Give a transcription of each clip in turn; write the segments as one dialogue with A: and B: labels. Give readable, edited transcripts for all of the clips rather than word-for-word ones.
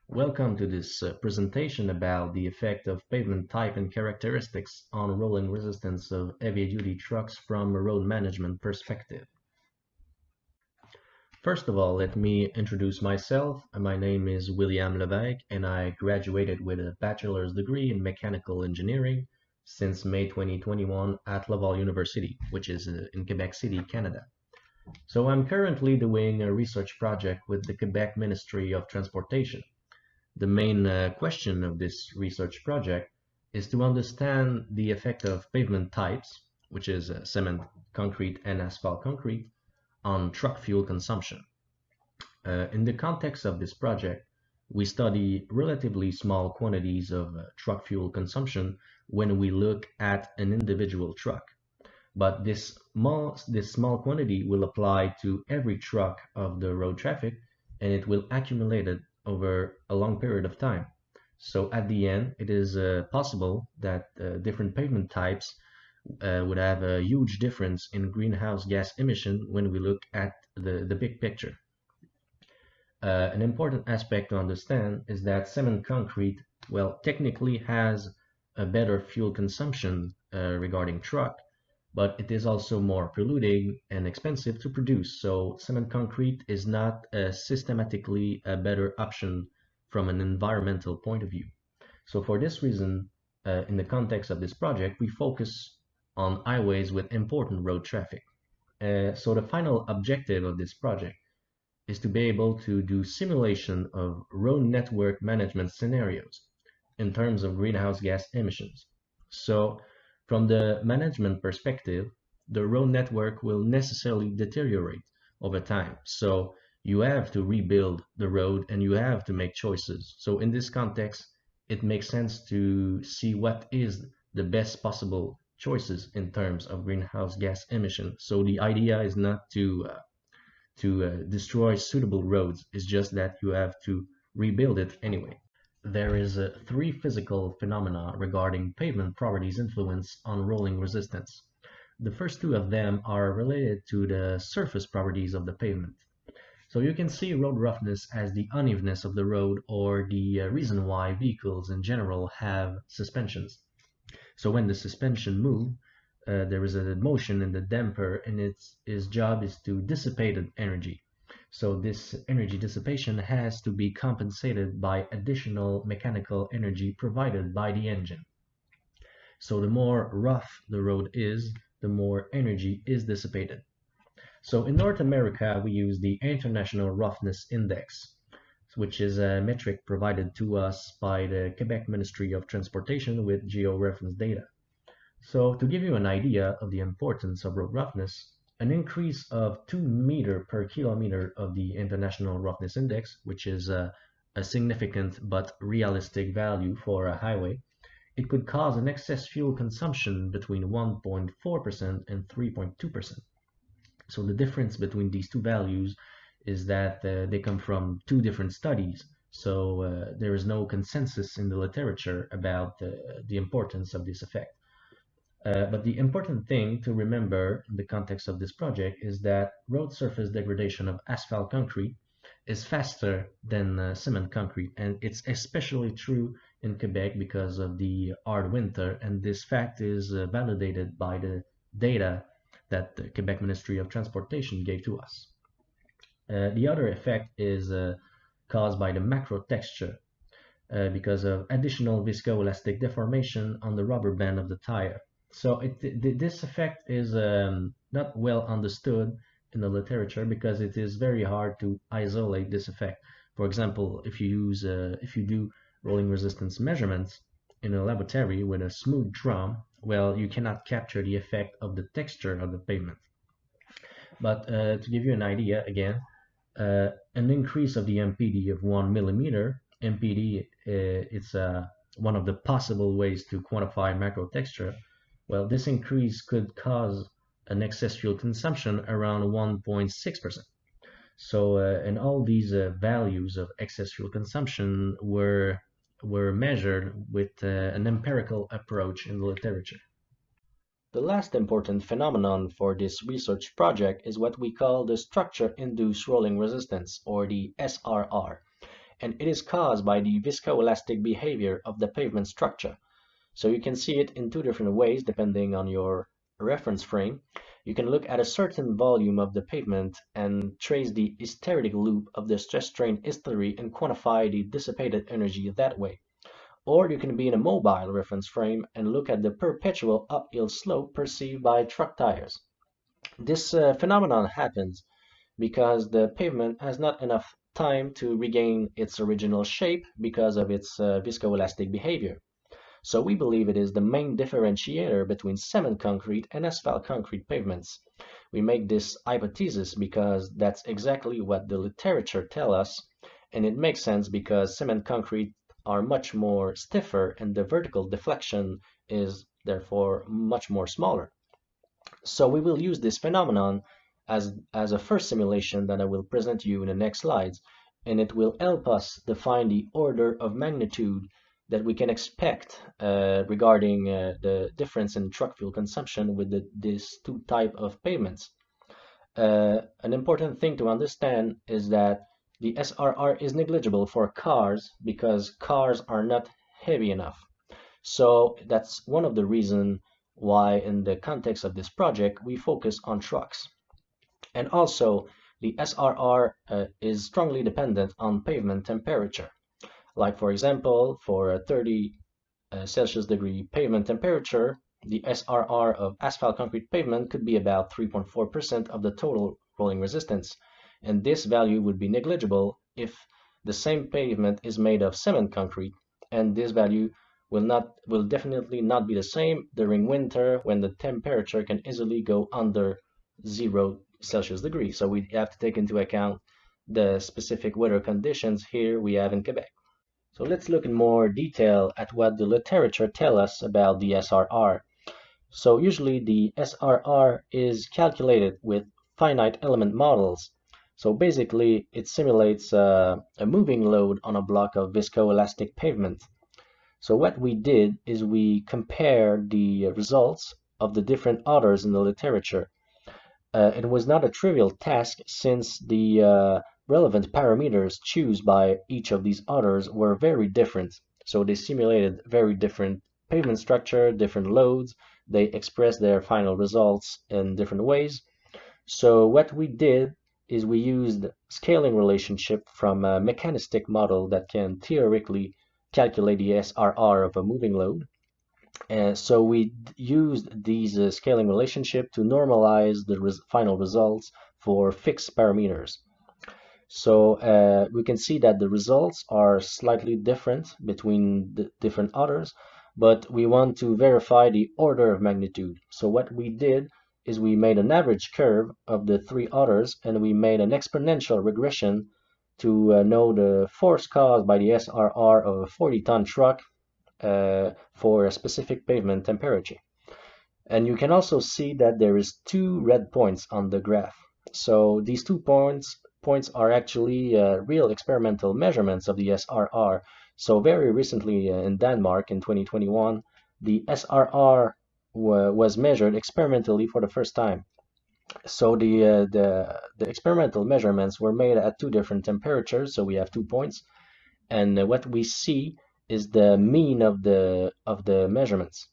A: Welcome to this presentation about the effect of pavement type and characteristics on rolling resistance of heavy-duty trucks from a road management perspective. First of all, let me introduce myself. My name is William Levesque, and I graduated with a bachelor's degree in mechanical engineering since May 2021 at Laval University, which is in Quebec City, Canada. So I'm currently doing a research project with the Quebec Ministry of Transportation. The main question of this research project is to understand the effect of pavement types, which is cement, concrete, and asphalt concrete, on truck fuel consumption. In the context of this project, we study relatively small quantities of truck fuel consumption when we look at an individual truck. But this small quantity will apply to every truck of the road traffic, and it will accumulate it over a long period of time. So at the end, it is possible that different pavement types would have a huge difference in greenhouse gas emission when we look at the big picture. An important aspect to understand is that cement concrete, well, technically has a better fuel consumption regarding truck, but it is also more polluting and expensive to produce. So cement concrete is not systematically a better option from an environmental point of view. So for this reason, in the context of this project, we focus on highways with important road traffic. So the final objective of this project is to be able to do simulation of road network management scenarios in terms of greenhouse gas emissions. So from the management perspective, the road network will necessarily deteriorate over time. So you have to rebuild the road and you have to make choices. So in this context, it makes sense to see what is the best possible choices in terms of greenhouse gas emission. So the idea is not to destroy suitable roads. It's just that you have to rebuild it anyway. There is three physical phenomena regarding pavement properties' influence on rolling resistance. The first two of them are related to the surface properties of the pavement. So you can see road roughness as the unevenness of the road or the reason why vehicles in general have suspensions. So when the suspension move, there is a motion in the damper, and its job is to dissipate energy. So this energy dissipation has to be compensated by additional mechanical energy provided by the engine. So the more rough the road is, the more energy is dissipated. So in North America, we use the International Roughness Index, which is a metric provided to us by the Quebec Ministry of Transportation with geo-reference data. So to give you an idea of the importance of road roughness, an increase of 2 meter per kilometer of the International Roughness Index, which is a significant but realistic value for a highway, it could cause an excess fuel consumption between 1.4% and 3.2%. So the difference between these two values is that they come from two different studies. So there is no consensus in the literature about the importance of this effect. But the important thing to remember in the context of this project is that road surface degradation of asphalt concrete is faster than cement concrete, and it's especially true in Quebec because of the hard winter, and this fact is validated by the data that the Quebec Ministry of Transportation gave to us. The other effect is caused by the macro texture because of additional viscoelastic deformation on the rubber band of the tire. So this effect is not well understood in the literature because it is very hard to isolate this effect. For example, if you do rolling resistance measurements in a laboratory with a smooth drum, well, you cannot capture the effect of the texture of the pavement. But to give you an idea, again, an increase of the MPD of 1 millimeter, MPD it's one of the possible ways to quantify macro texture. Well, this increase could cause an excess fuel consumption around 1.6%. So, and all these values of excess fuel consumption were measured with an empirical approach in the literature. The last important phenomenon for this research project is what we call the structure-induced rolling resistance, or the SRR. and it is caused by the viscoelastic behavior of the pavement structure. So you can see it in two different ways depending on your reference frame. You can look at a certain volume of the pavement and trace the hysteretic loop of the stress-strain history and quantify the dissipated energy that way. Or you can be in a mobile reference frame and look at the perpetual uphill slope perceived by truck tires. This phenomenon happens because the pavement has not enough time to regain its original shape because of its viscoelastic behavior. So we believe it is the main differentiator between cement concrete and asphalt concrete pavements. We make this hypothesis because that's exactly what the literature tells us, and it makes sense because cement concrete are much more stiffer and the vertical deflection is therefore much more smaller. So we will use this phenomenon as a first simulation that I will present to you in the next slides, and it will help us define the order of magnitude that we can expect regarding the difference in truck fuel consumption with these two types of pavements. An important thing to understand is that the SRR is negligible for cars because cars are not heavy enough. So that's one of the reasons why in the context of this project we focus on trucks. And also the SRR is strongly dependent on pavement temperature. Like for example, for a 30 Celsius degree pavement temperature, the SRR of asphalt concrete pavement could be about 3.4% of the total rolling resistance. And this value would be negligible if the same pavement is made of cement concrete, and this value will definitely not be the same during winter when the temperature can easily go under 0 Celsius degrees. So we have to take into account the specific weather conditions here we have in Quebec. So let's look in more detail at what the literature tells us about the SRR. So usually the SRR is calculated with finite element models. So basically it simulates a moving load on a block of viscoelastic pavement. So what we did is we compared the results of the different authors in the literature. It was not a trivial task since the relevant parameters chosen by each of these authors were very different. So they simulated very different pavement structure, different loads. They expressed their final results in different ways. So what we did is we used scaling relationship from a mechanistic model that can theoretically calculate the SRR of a moving load. So we used these scaling relationship to normalize the final results for fixed parameters. So we can see that the results are slightly different between the different authors, but we want to verify the order of magnitude. So what we did is we made an average curve of the three authors, and we made an exponential regression to know the force caused by the SRR of a 40-ton truck for a specific pavement temperature. And you can also see that there is two red points on the graph. So these 2 points are actually real experimental measurements of the SRR. So very recently in Denmark in 2021, the SRR was measured experimentally for the first time. So the experimental measurements were made at two different temperatures. So we have 2 points, and what we see is the mean of the measurements.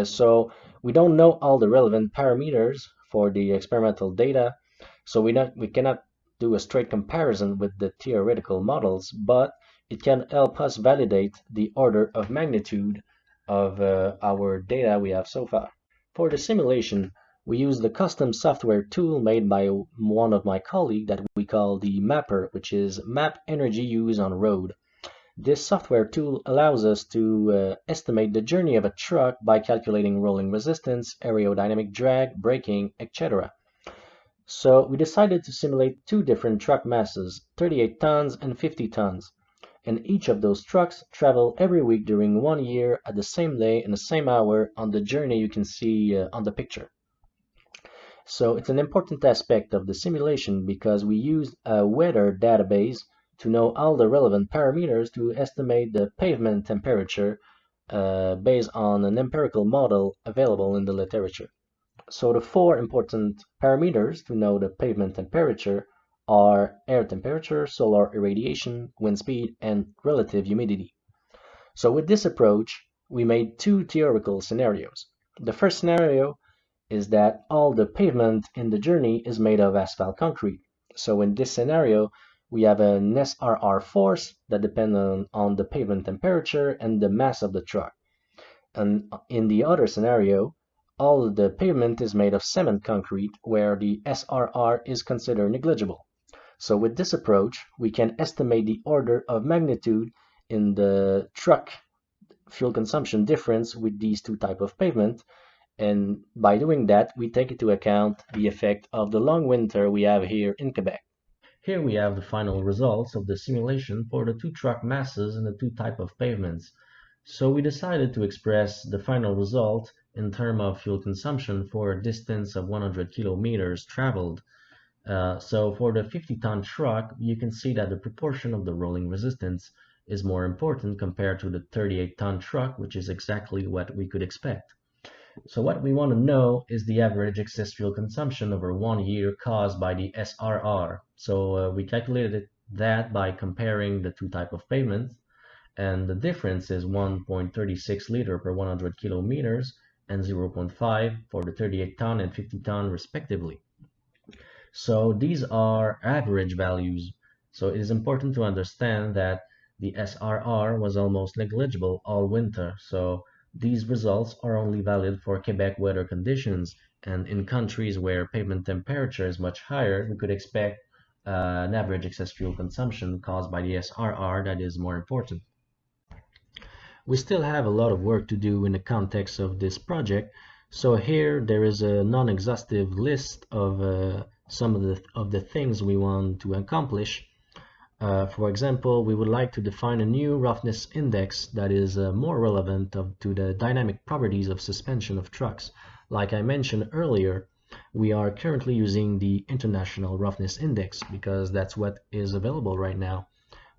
A: So we don't know all the relevant parameters for the experimental data, so we cannot do a straight comparison with the theoretical models, but it can help us validate the order of magnitude of our data we have so far. For the simulation, we use the custom software tool made by one of my colleagues that we call the Mapper, which is Map Energy Use on Road. This software tool allows us to estimate the journey of a truck by calculating rolling resistance, aerodynamic drag, braking, etc. So we decided to simulate two different truck masses, 38 tons and 50 tons. And each of those trucks travel every week during 1 year at the same day and the same hour on the journey you can see on the picture. So it's an important aspect of the simulation because we used a weather database to know all the relevant parameters to estimate the pavement temperature based on an empirical model available in the literature. So the 4 important parameters to know the pavement temperature are air temperature, solar irradiation, wind speed, and relative humidity. So with this approach, we made two theoretical scenarios. The first scenario is that all the pavement in the journey is made of asphalt concrete. So in this scenario, we have an SRR force that depends on the pavement temperature and the mass of the truck. And in the other scenario, all the pavement is made of cement concrete where the SRR is considered negligible. So with this approach, we can estimate the order of magnitude in the truck fuel consumption difference with these two types of pavement. And by doing that, we take into account the effect of the long winter we have here in Quebec. Here we have the final results of the simulation for the two truck masses and the two types of pavements. So we decided to express the final result in terms of fuel consumption for a distance of 100 kilometers traveled. So for the 50-ton truck, you can see that the proportion of the rolling resistance is more important compared to the 38-ton truck, which is exactly what we could expect. So what we want to know is the average excess fuel consumption over 1 year caused by the SRR. So we calculated that by comparing the two types of pavement, and the difference is 1.36 liter per 100 kilometers and 0.5 for the 38-ton and 50-ton respectively. So these are average values. So it is important to understand that the SRR was almost negligible all winter. So these results are only valid for Quebec weather conditions, and in countries where pavement temperature is much higher, we could expect an average excess fuel consumption caused by the SRR that is more important. We still have a lot of work to do in the context of this project, so here there is a non-exhaustive list of some of the things we want to accomplish. For example, we would like to define a new roughness index that is more relevant to the dynamic properties of suspension of trucks. Like I mentioned earlier, we are currently using the International Roughness Index because that's what is available right now.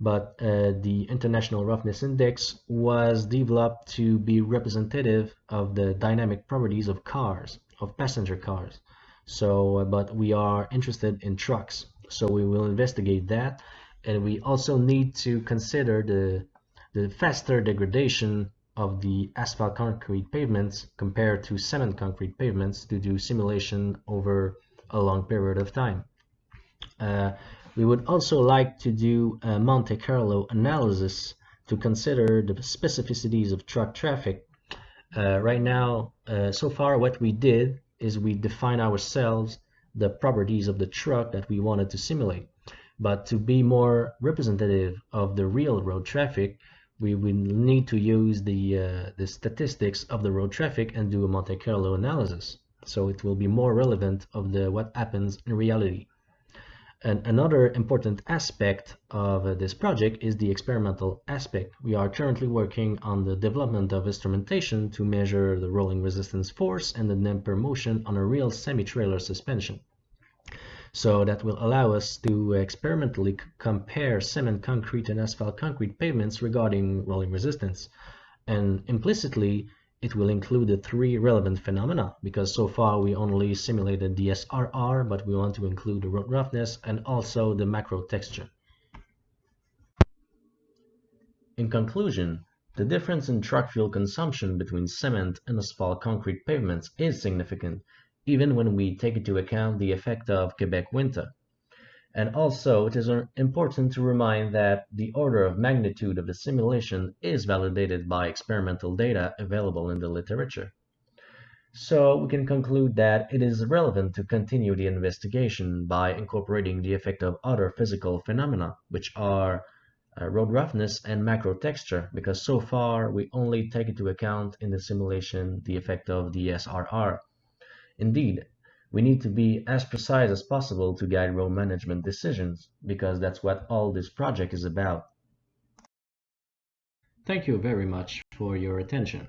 A: But the International Roughness Index was developed to be representative of the dynamic properties of cars, of passenger cars. So, but we are interested in trucks, so we will investigate that. And we also need to consider the faster degradation of the asphalt concrete pavements compared to cement concrete pavements to do simulation over a long period of time. We would also like to do a Monte Carlo analysis to consider the specificities of truck traffic. Right now, so far what we did is we define ourselves the properties of the truck that we wanted to simulate. But to be more representative of the real road traffic, we will need to use the statistics of the road traffic and do a Monte Carlo analysis. So it will be more relevant of what happens in reality. And another important aspect of this project is the experimental aspect. We are currently working on the development of instrumentation to measure the rolling resistance force and the damper motion on a real semi-trailer suspension. So that will allow us to experimentally compare cement concrete and asphalt concrete pavements regarding rolling resistance. And implicitly, it will include the three relevant phenomena, because so far we only simulated the SRR, but we want to include the road roughness and also the macro texture. In conclusion, the difference in truck fuel consumption between cement and asphalt concrete pavements is significant, even when we take into account the effect of Quebec winter. And also, it is important to remind that the order of magnitude of the simulation is validated by experimental data available in the literature. So we can conclude that it is relevant to continue the investigation by incorporating the effect of other physical phenomena, which are road roughness and macro texture, because so far we only take into account in the simulation the effect of the SRR. Indeed, we need to be as precise as possible to guide road management decisions, because that's what all this project is about. Thank you very much for your attention.